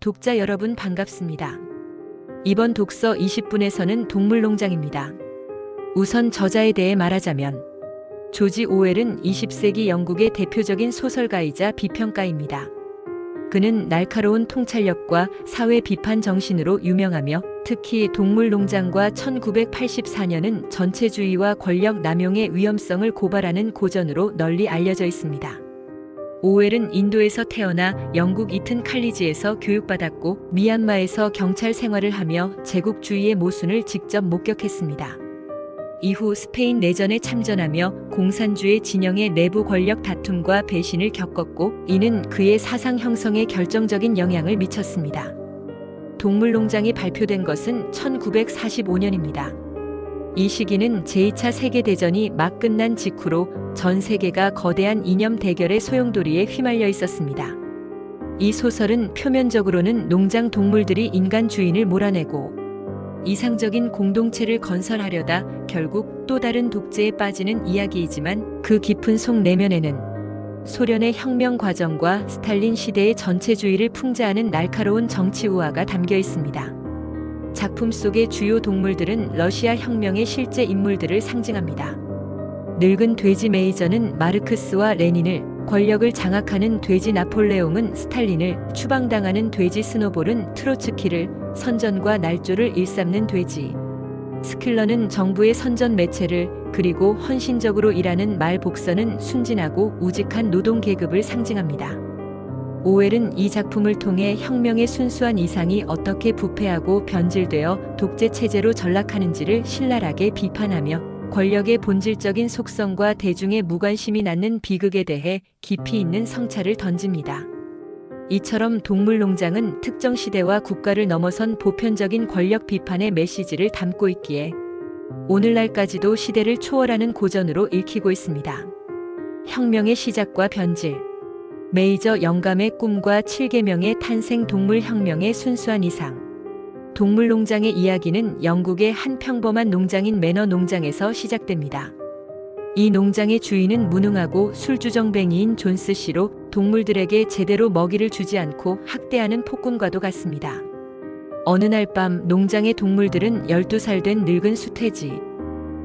독자 여러분 반갑습니다. 이번 독서 20분에서는 동물농장입니다. 우선 저자에 대해 말하자면 조지 오웰은 20세기 영국의 대표적인 소설가이자 비평가입니다. 그는 날카로운 통찰력과 사회 비판 정신으로 유명하며 특히 동물농장과 1984년은 전체주의와 권력 남용의 위험성을 고발하는 고전으로 널리 알려져 있습니다. 오웰은 인도에서 태어나 영국 이튼 칼리지에서 교육받았고 미얀마에서 경찰 생활을 하며 제국주의의 모순을 직접 목격했습니다. 이후 스페인 내전에 참전하며 공산주의 진영의 내부 권력 다툼과 배신을 겪었고 이는 그의 사상 형성에 결정적인 영향을 미쳤습니다. 동물농장이 발표된 것은 1945년입니다. 이 시기는 제2차 세계대전이 막 끝난 직후로 전 세계가 거대한 이념 대결의 소용돌이에 휘말려 있었습니다. 이 소설은 표면적으로는 농장 동물들이 인간 주인을 몰아내고 이상적인 공동체를 건설하려다 결국 또 다른 독재에 빠지는 이야기이지만 그 깊은 속 내면에는 소련의 혁명 과정과 스탈린 시대의 전체주의를 풍자하는 날카로운 정치 우화가 담겨 있습니다. 작품 속의 주요 동물들은 러시아 혁명의 실제 인물들을 상징합니다. 늙은 돼지 메이저는 마르크스와 레닌을, 권력을 장악하는 돼지 나폴레옹은 스탈린을, 추방당하는 돼지 스노볼은 트로츠키를, 선전과 날조를 일삼는 돼지 스킬러는 정부의 선전 매체를, 그리고 헌신적으로 일하는 말 복선은 순진하고 우직한 노동 계급을 상징합니다. 오웰은 이 작품을 통해 혁명의 순수한 이상이 어떻게 부패하고 변질되어 독재 체제로 전락하는지를 신랄하게 비판하며 권력의 본질적인 속성과 대중의 무관심이 낳는 비극에 대해 깊이 있는 성찰을 던집니다. 이처럼 동물농장은 특정 시대와 국가를 넘어선 보편적인 권력 비판의 메시지를 담고 있기에 오늘날까지도 시대를 초월하는 고전으로 읽히고 있습니다. 혁명의 시작과 변질, 메이저 영감의 꿈과 7계명의 탄생, 동물혁명의 순수한 이상. 동물농장의 이야기는 영국의 한 평범한 농장인 매너 농장에서 시작됩니다. 이 농장의 주인은 무능하고 술주정뱅이인 존스 씨로 동물들에게 제대로 먹이를 주지 않고 학대하는 폭군과도 같습니다. 어느 날 밤 농장의 동물들은 12살 된 늙은 수태지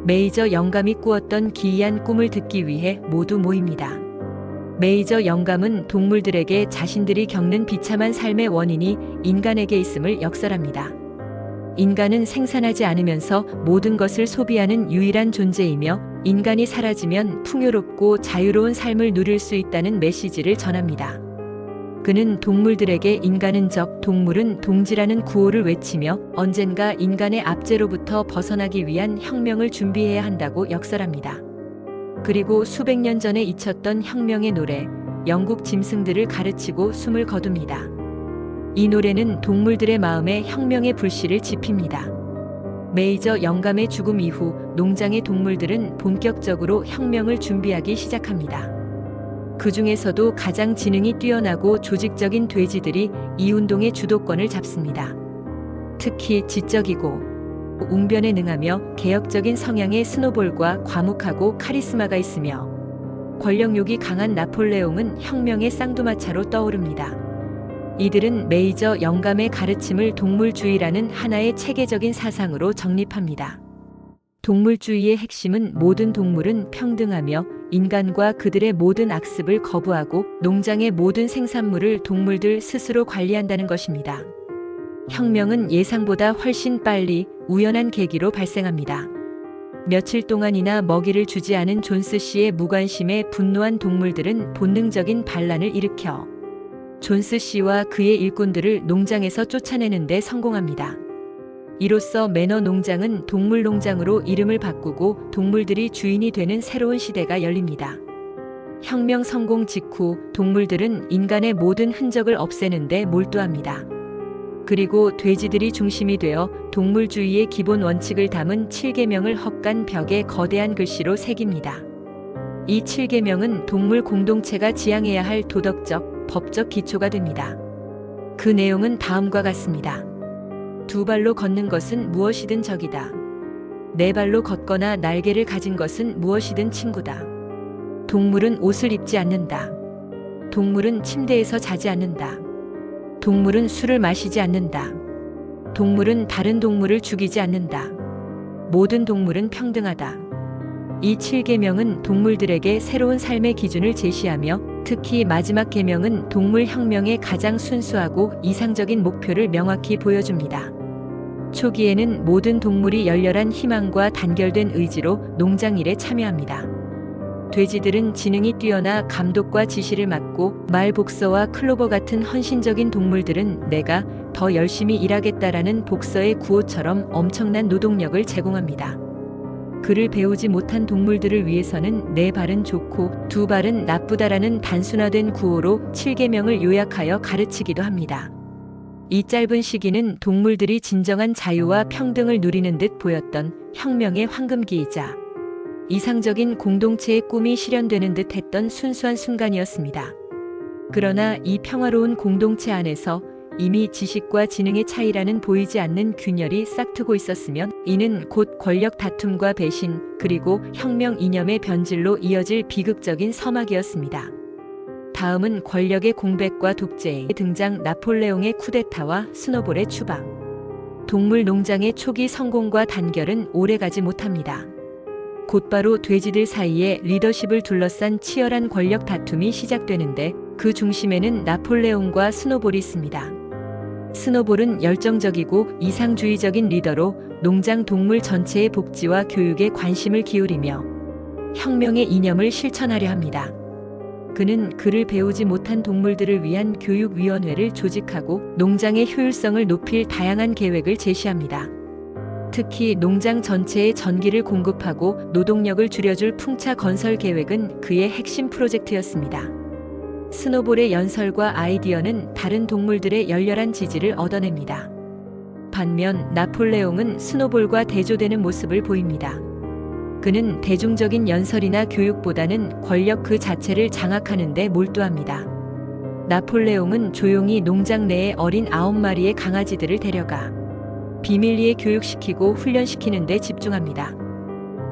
메이저 영감이 꾸었던 기이한 꿈을 듣기 위해 모두 모입니다. 메이저 영감은 동물들에게 자신들이 겪는 비참한 삶의 원인이 인간에게 있음을 역설합니다. 인간은 생산하지 않으면서 모든 것을 소비하는 유일한 존재이며 인간이 사라지면 풍요롭고 자유로운 삶을 누릴 수 있다는 메시지를 전합니다. 그는 동물들에게 인간은 적, 동물은 동지라는 구호를 외치며 언젠가 인간의 압제로부터 벗어나기 위한 혁명을 준비해야 한다고 역설합니다. 그리고 수백 년 전에 잊혔던 혁명의 노래, 영국 짐승들을 가르치고 숨을 거둡니다. 이 노래는 동물들의 마음에 혁명의 불씨를 지핍니다. 메이저 영감의 죽음 이후 농장의 동물들은 본격적으로 혁명을 준비하기 시작합니다. 그 중에서도 가장 지능이 뛰어나고 조직적인 돼지들이 이 운동의 주도권을 잡습니다. 특히 지적이고 웅변에 능하며 개혁적인 성향의 스노볼과 과묵하고 카리스마가 있으며 권력욕이 강한 나폴레옹은 혁명의 쌍두마차로 떠오릅니다. 이들은 메이저 영감의 가르침을 동물주의라는 하나의 체계적인 사상으로 정립합니다. 동물주의의 핵심은 모든 동물은 평등하며 인간과 그들의 모든 악습을 거부하고 농장의 모든 생산물을 동물들 스스로 관리한다는 것입니다. 혁명은 예상보다 훨씬 빨리 우연한 계기로 발생합니다. 며칠 동안이나 먹이를 주지 않은 존스 씨의 무관심에 분노한 동물들은 본능적인 반란을 일으켜 존스 씨와 그의 일꾼들을 농장에서 쫓아내는 데 성공합니다. 이로써 매너 농장은 동물농장으로 이름을 바꾸고 동물들이 주인이 되는 새로운 시대가 열립니다. 혁명 성공 직후 동물들은 인간의 모든 흔적을 없애는 데 몰두합니다. 그리고 돼지들이 중심이 되어 동물주의의 기본 원칙을 담은 7계명을 헛간 벽에 거대한 글씨로 새깁니다. 이 7계명은 동물 공동체가 지향해야 할 도덕적, 법적 기초가 됩니다. 그 내용은 다음과 같습니다. 두 발로 걷는 것은 무엇이든 적이다. 네 발로 걷거나 날개를 가진 것은 무엇이든 친구다. 동물은 옷을 입지 않는다. 동물은 침대에서 자지 않는다. 동물은 술을 마시지 않는다. 동물은 다른 동물을 죽이지 않는다. 모든 동물은 평등하다. 이 7계명은 동물들에게 새로운 삶의 기준을 제시하며 특히 마지막 계명은 동물 혁명의 가장 순수하고 이상적인 목표를 명확히 보여줍니다. 초기에는 모든 동물이 열렬한 희망과 단결된 의지로 농장 일에 참여합니다. 돼지들은 지능이 뛰어나 감독과 지시를 맡고 말 복서와 클로버 같은 헌신적인 동물들은 내가 더 열심히 일하겠다라는 복서의 구호처럼 엄청난 노동력을 제공합니다. 글을 배우지 못한 동물들을 위해서는 네 발은 좋고 두 발은 나쁘다라는 단순화된 구호로 7계명을 요약하여 가르치기도 합니다. 이 짧은 시기는 동물들이 진정한 자유와 평등을 누리는 듯 보였던 혁명의 황금기이자 이상적인 공동체의 꿈이 실현되는 듯 했던 순수한 순간이었습니다. 그러나 이 평화로운 공동체 안에서 이미 지식과 지능의 차이라는 보이지 않는 균열이 싹트고 있었으면 이는 곧 권력 다툼과 배신 그리고 혁명 이념의 변질로 이어질 비극적인 서막이었습니다. 다음은 권력의 공백과 독재의 등장, 나폴레옹의 쿠데타와 스노볼의 추방. 동물 농장의 초기 성공과 단결은 오래가지 못합니다. 곧바로 돼지들 사이에 리더십을 둘러싼 치열한 권력 다툼이 시작되는데 그 중심에는 나폴레옹과 스노볼이 있습니다. 스노볼은 열정적이고 이상주의적인 리더로 농장 동물 전체의 복지와 교육에 관심을 기울이며 혁명의 이념을 실천하려 합니다. 그는 글을 배우지 못한 동물들을 위한 교육위원회를 조직하고 농장의 효율성을 높일 다양한 계획을 제시합니다. 특히 농장 전체에 전기를 공급하고 노동력을 줄여줄 풍차 건설 계획은 그의 핵심 프로젝트였습니다. 스노볼의 연설과 아이디어는 다른 동물들의 열렬한 지지를 얻어냅니다. 반면 나폴레옹은 스노볼과 대조되는 모습을 보입니다. 그는 대중적인 연설이나 교육보다는 권력 그 자체를 장악하는 데 몰두합니다. 나폴레옹은 조용히 농장 내에 어린 9마리의 강아지들을 데려가 비밀리에 교육시키고 훈련시키는 데 집중합니다.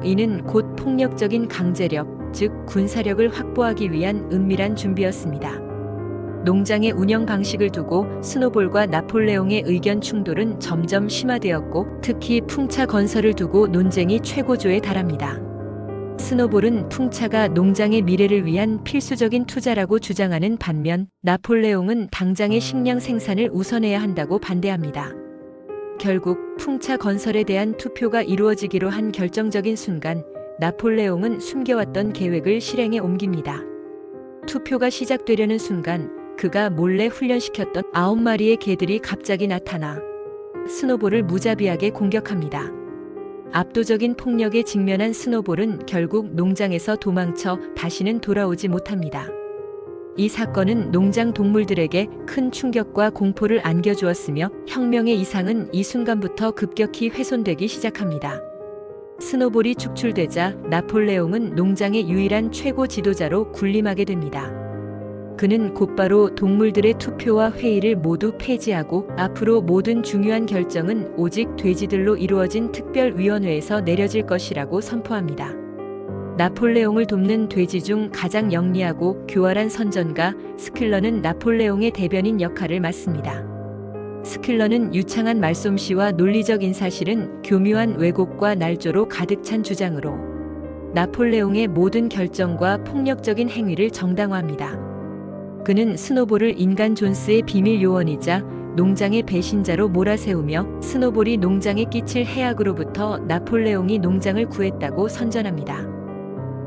이는 곧 폭력적인 강제력, 즉 군사력을 확보하기 위한 은밀한 준비였습니다. 농장의 운영 방식을 두고 스노볼과 나폴레옹의 의견 충돌은 점점 심화되었고 특히 풍차 건설을 두고 논쟁이 최고조에 달합니다. 스노볼은 풍차가 농장의 미래를 위한 필수적인 투자라고 주장하는 반면 나폴레옹은 당장의 식량 생산을 우선해야 한다고 반대합니다. 결국 풍차 건설에 대한 투표가 이루어지기로 한 결정적인 순간 나폴레옹은 숨겨왔던 계획을 실행에 옮깁니다. 투표가 시작되려는 순간 그가 몰래 훈련시켰던 9마리의 개들이 갑자기 나타나 스노볼을 무자비하게 공격합니다. 압도적인 폭력에 직면한 스노볼은 결국 농장에서 도망쳐 다시는 돌아오지 못합니다. 이 사건은 농장 동물들에게 큰 충격과 공포를 안겨주었으며 혁명의 이상은 이 순간부터 급격히 훼손되기 시작합니다. 스노볼이 축출되자 나폴레옹은 농장의 유일한 최고 지도자로 군림하게 됩니다. 그는 곧바로 동물들의 투표와 회의를 모두 폐지하고 앞으로 모든 중요한 결정은 오직 돼지들로 이루어진 특별위원회에서 내려질 것이라고 선포합니다. 나폴레옹을 돕는 돼지 중 가장 영리하고 교활한 선전가 스킬러는 나폴레옹의 대변인 역할을 맡습니다. 스킬러는 유창한 말솜씨와 논리적 인사실은 교묘한 왜곡과 날조로 가득 찬 주장으로 나폴레옹의 모든 결정과 폭력적인 행위를 정당화합니다. 그는 스노볼을 인간 존스의 비밀 요원이자 농장의 배신자로 몰아세우며 스노볼이 농장에 끼칠 해악으로부터 나폴레옹이 농장을 구했다고 선전합니다.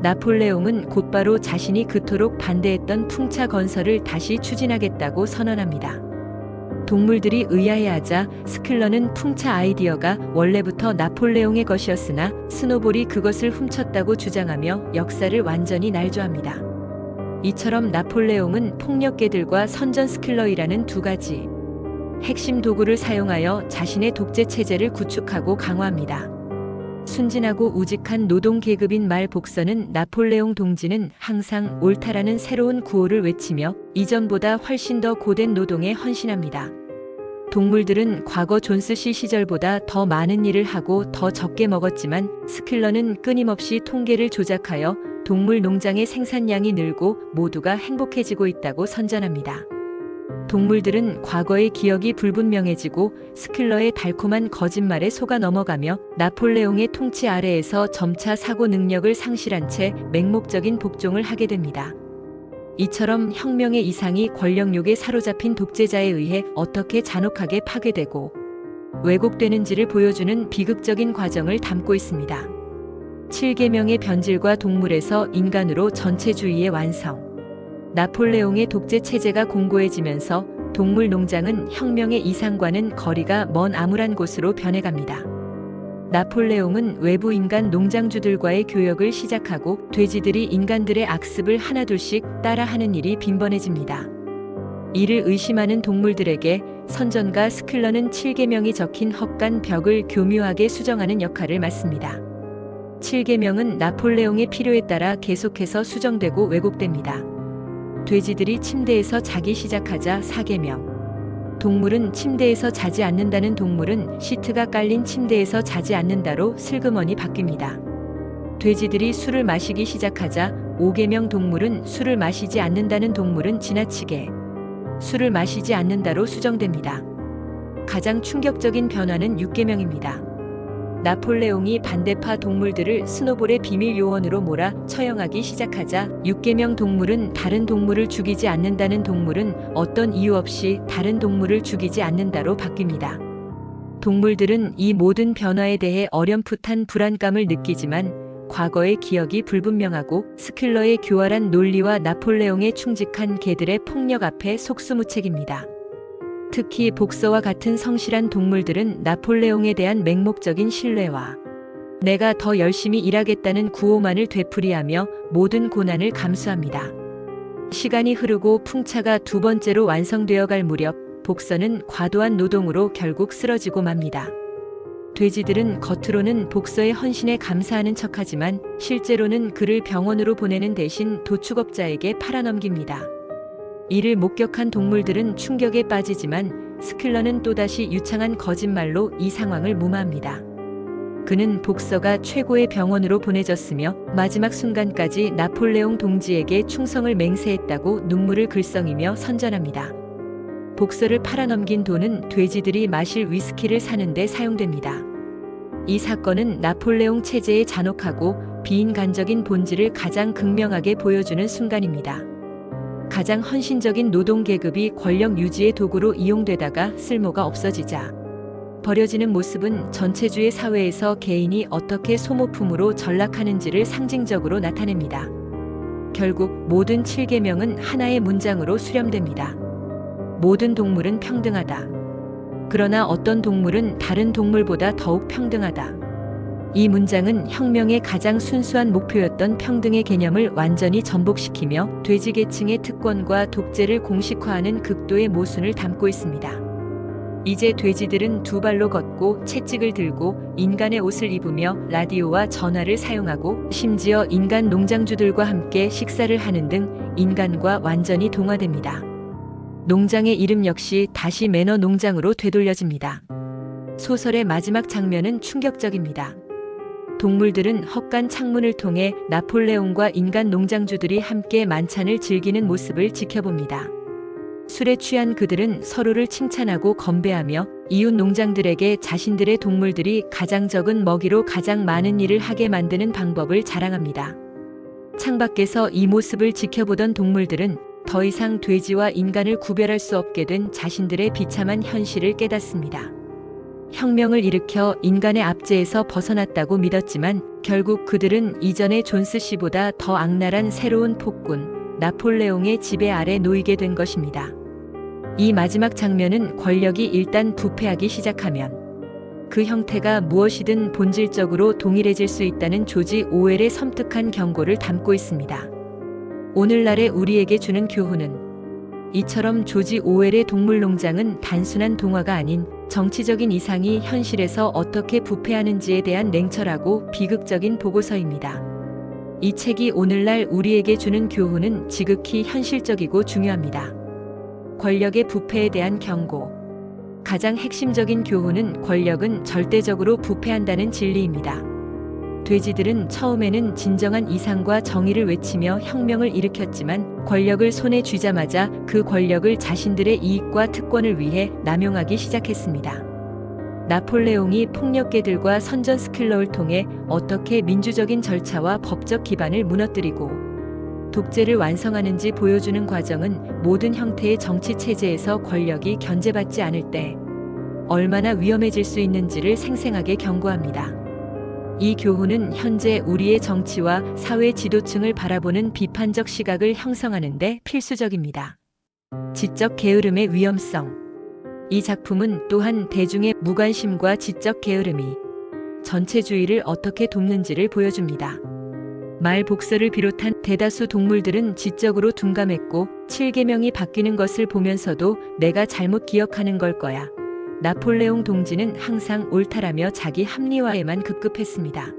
나폴레옹은 곧바로 자신이 그토록 반대했던 풍차 건설을 다시 추진하겠다고 선언합니다. 동물들이 의아해하자 스킬러는 풍차 아이디어가 원래부터 나폴레옹의 것이었으나 스노볼이 그것을 훔쳤다고 주장하며 역사를 완전히 날조합니다. 이처럼 나폴레옹은 폭력개들과 선전 스킬러이라는 두 가지 핵심 도구를 사용하여 자신의 독재 체제를 구축하고 강화합니다. 순진하고 우직한 노동 계급인 말 복서는 나폴레옹 동지는 항상 옳다라는 새로운 구호를 외치며 이전보다 훨씬 더 고된 노동에 헌신합니다. 동물들은 과거 존스 씨 시절보다 더 많은 일을 하고 더 적게 먹었지만 스킬러는 끊임없이 통계를 조작하여 동물 농장의 생산량이 늘고 모두가 행복해지고 있다고 선전합니다. 동물들은 과거의 기억이 불분명해지고 스킬러의 달콤한 거짓말에 속아 넘어가며 나폴레옹의 통치 아래에서 점차 사고 능력을 상실한 채 맹목적인 복종을 하게 됩니다. 이처럼 혁명의 이상이 권력욕에 사로잡힌 독재자에 의해 어떻게 잔혹하게 파괴되고 왜곡되는지를 보여주는 비극적인 과정을 담고 있습니다. 7계명의 변질과 동물에서 인간으로 전체주의의 완성. 나폴레옹의 독재 체제가 공고해지면서 동물 농장은 혁명의 이상과는 거리가 먼 암울한 곳으로 변해갑니다. 나폴레옹은 외부 인간 농장주들과의 교역을 시작하고 돼지들이 인간들의 악습을 하나둘씩 따라하는 일이 빈번해집니다. 이를 의심하는 동물들에게 선전가 스킬러는 7계명이 적힌 헛간 벽을 교묘하게 수정하는 역할을 맡습니다. 7계명은 나폴레옹의 필요에 따라 계속해서 수정되고 왜곡됩니다. 돼지들이 침대에서 자기 시작하자 4계명. 동물은 침대에서 자지 않는다는 동물은 시트가 깔린 침대에서 자지 않는다로 슬그머니 바뀝니다. 돼지들이 술을 마시기 시작하자 5계명. 동물은 술을 마시지 않는다는 동물은 지나치게 술을 마시지 않는다로 수정됩니다. 가장 충격적인 변화는 6계명입니다. 나폴레옹이 반대파 동물들을 스노볼의 비밀 요원으로 몰아 처형하기 시작하자 6계명. 동물은 다른 동물을 죽이지 않는다는 동물은 어떤 이유 없이 다른 동물을 죽이지 않는다로 바뀝니다. 동물들은 이 모든 변화에 대해 어렴풋한 불안감을 느끼지만 과거의 기억이 불분명하고 스킬러의 교활한 논리와 나폴레옹의 충직한 개들의 폭력 앞에 속수무책입니다. 특히 복서와 같은 성실한 동물들은 나폴레옹에 대한 맹목적인 신뢰와 내가 더 열심히 일하겠다는 구호만을 되풀이하며 모든 고난을 감수합니다. 시간이 흐르고 풍차가 두 번째로 완성되어 갈 무렵 복서는 과도한 노동으로 결국 쓰러지고 맙니다. 돼지들은 겉으로는 복서의 헌신에 감사하는 척하지만 실제로는 그를 병원으로 보내는 대신 도축업자에게 팔아넘깁니다. 이를 목격한 동물들은 충격에 빠지지만 스킬러는 또다시 유창한 거짓말로 이 상황을 무마합니다. 그는 복서가 최고의 병원으로 보내졌으며 마지막 순간까지 나폴레옹 동지에게 충성을 맹세했다고 눈물을 글썽이며 선전합니다. 복서를 팔아넘긴 돈은 돼지들이 마실 위스키를 사는 데 사용됩니다. 이 사건은 나폴레옹 체제의 잔혹하고 비인간적인 본질을 가장 극명하게 보여주는 순간입니다. 가장 헌신적인 노동계급이 권력 유지의 도구로 이용되다가 쓸모가 없어지자 버려지는 모습은 전체주의 사회에서 개인이 어떻게 소모품으로 전락하는지를 상징적으로 나타냅니다. 결국 모든 7계명은 하나의 문장으로 수렴됩니다. 모든 동물은 평등하다. 그러나 어떤 동물은 다른 동물보다 더욱 평등하다. 이 문장은 혁명의 가장 순수한 목표였던 평등의 개념을 완전히 전복시키며 돼지 계층의 특권과 독재를 공식화하는 극도의 모순을 담고 있습니다. 이제 돼지들은 두 발로 걷고 채찍을 들고 인간의 옷을 입으며 라디오와 전화를 사용하고 심지어 인간 농장주들과 함께 식사를 하는 등 인간과 완전히 동화됩니다. 농장의 이름 역시 다시 매너 농장으로 되돌려집니다. 소설의 마지막 장면은 충격적입니다. 동물들은 헛간 창문을 통해 나폴레옹과 인간 농장주들이 함께 만찬을 즐기는 모습을 지켜봅니다. 술에 취한 그들은 서로를 칭찬하고 건배하며 이웃 농장들에게 자신들의 동물들이 가장 적은 먹이로 가장 많은 일을 하게 만드는 방법을 자랑합니다. 창밖에서 이 모습을 지켜보던 동물들은 더 이상 돼지와 인간을 구별할 수 없게 된 자신들의 비참한 현실을 깨닫습니다. 혁명을 일으켜 인간의 압제에서 벗어났다고 믿었지만 결국 그들은 이전의 존스 씨보다 더 악랄한 새로운 폭군, 나폴레옹의 지배 아래 놓이게 된 것입니다. 이 마지막 장면은 권력이 일단 부패하기 시작하면 그 형태가 무엇이든 본질적으로 동일해질 수 있다는 조지 오웰의 섬뜩한 경고를 담고 있습니다. 오늘날의 우리에게 주는 교훈은 이처럼 조지 오웰의 동물농장은 단순한 동화가 아닌 정치적인 이상이 현실에서 어떻게 부패하는지에 대한 냉철하고 비극적인 보고서입니다. 이 책이 오늘날 우리에게 주는 교훈은 지극히 현실적이고 중요합니다. 권력의 부패에 대한 경고. 가장 핵심적인 교훈은 권력은 절대적으로 부패한다는 진리입니다. 돼지들은 처음에는 진정한 이상과 정의를 외치며 혁명을 일으켰지만 권력을 손에 쥐자마자 그 권력을 자신들의 이익과 특권을 위해 남용하기 시작했습니다. 나폴레옹이 폭력계들과 선전 스킬러를 통해 어떻게 민주적인 절차와 법적 기반을 무너뜨리고 독재를 완성하는지 보여주는 과정은 모든 형태의 정치 체제에서 권력이 견제받지 않을 때 얼마나 위험해질 수 있는지를 생생하게 경고합니다. 이 교훈은 현재 우리의 정치와 사회 지도층을 바라보는 비판적 시각을 형성하는 데 필수적입니다. 지적 게으름의 위험성. 이 작품은 또한 대중의 무관심과 지적 게으름이 전체주의를 어떻게 돕는지를 보여줍니다. 말 복서를 비롯한 대다수 동물들은 지적으로 둔감했고 7계명이 바뀌는 것을 보면서도 내가 잘못 기억하는 걸 거야. 나폴레옹 동지는 항상 옳다라며 자기 합리화에만 급급했습니다.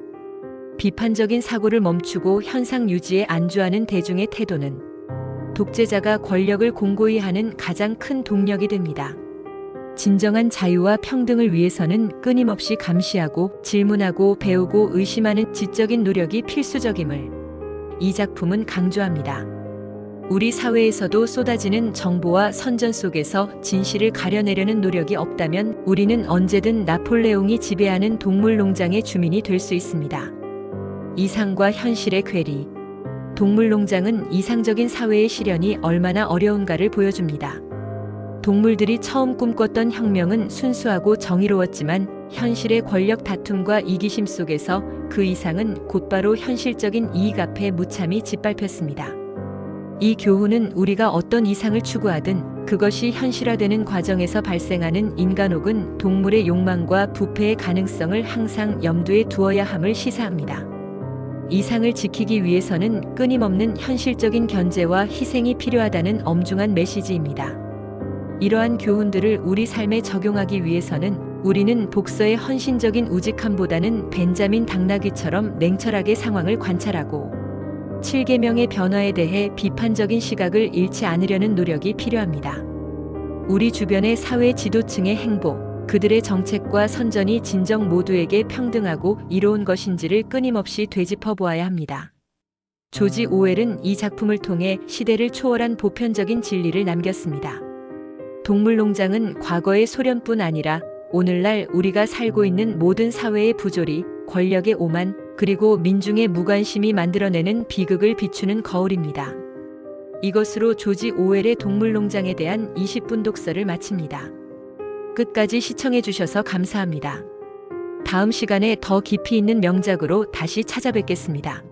비판적인 사고를 멈추고 현상 유지에 안주하는 대중의 태도는 독재자가 권력을 공고히 하는 가장 큰 동력이 됩니다. 진정한 자유와 평등을 위해서는 끊임없이 감시하고 질문하고 배우고 의심하는 지적인 노력이 필수적임을 이 작품은 강조합니다. 우리 사회에서도 쏟아지는 정보와 선전 속에서 진실을 가려내려는 노력이 없다면 우리는 언제든 나폴레옹이 지배하는 동물농장의 주민이 될 수 있습니다. 이상과 현실의 괴리. 동물농장은 이상적인 사회의 실현이 얼마나 어려운가를 보여줍니다. 동물들이 처음 꿈꿨던 혁명은 순수하고 정의로웠지만 현실의 권력 다툼과 이기심 속에서 그 이상은 곧바로 현실적인 이익 앞에 무참히 짓밟혔습니다. 이 교훈은 우리가 어떤 이상을 추구하든 그것이 현실화되는 과정에서 발생하는 인간 혹은 동물의 욕망과 부패의 가능성을 항상 염두에 두어야 함을 시사합니다. 이상을 지키기 위해서는 끊임없는 현실적인 견제와 희생이 필요하다는 엄중한 메시지입니다. 이러한 교훈들을 우리 삶에 적용하기 위해서는 우리는 복서의 헌신적인 우직함보다는 벤자민 당나귀처럼 냉철하게 상황을 관찰하고 7계명의 변화에 대해 비판적인 시각을 잃지 않으려는 노력이 필요합니다. 우리 주변의 사회 지도층의 행복, 그들의 정책과 선전이 진정 모두에게 평등하고 이로운 것인지를 끊임없이 되짚어 보아야 합니다. 조지 오웰은 이 작품을 통해 시대를 초월한 보편적인 진리를 남겼습니다. 동물농장은 과거의 소련뿐 아니라 오늘날 우리가 살고 있는 모든 사회의 부조리, 권력의 오만, 그리고 민중의 무관심이 만들어내는 비극을 비추는 거울입니다. 이것으로 조지 오웰의 동물농장에 대한 20분 독서를 마칩니다. 끝까지 시청해 주셔서 감사합니다. 다음 시간에 더 깊이 있는 명작으로 다시 찾아뵙겠습니다.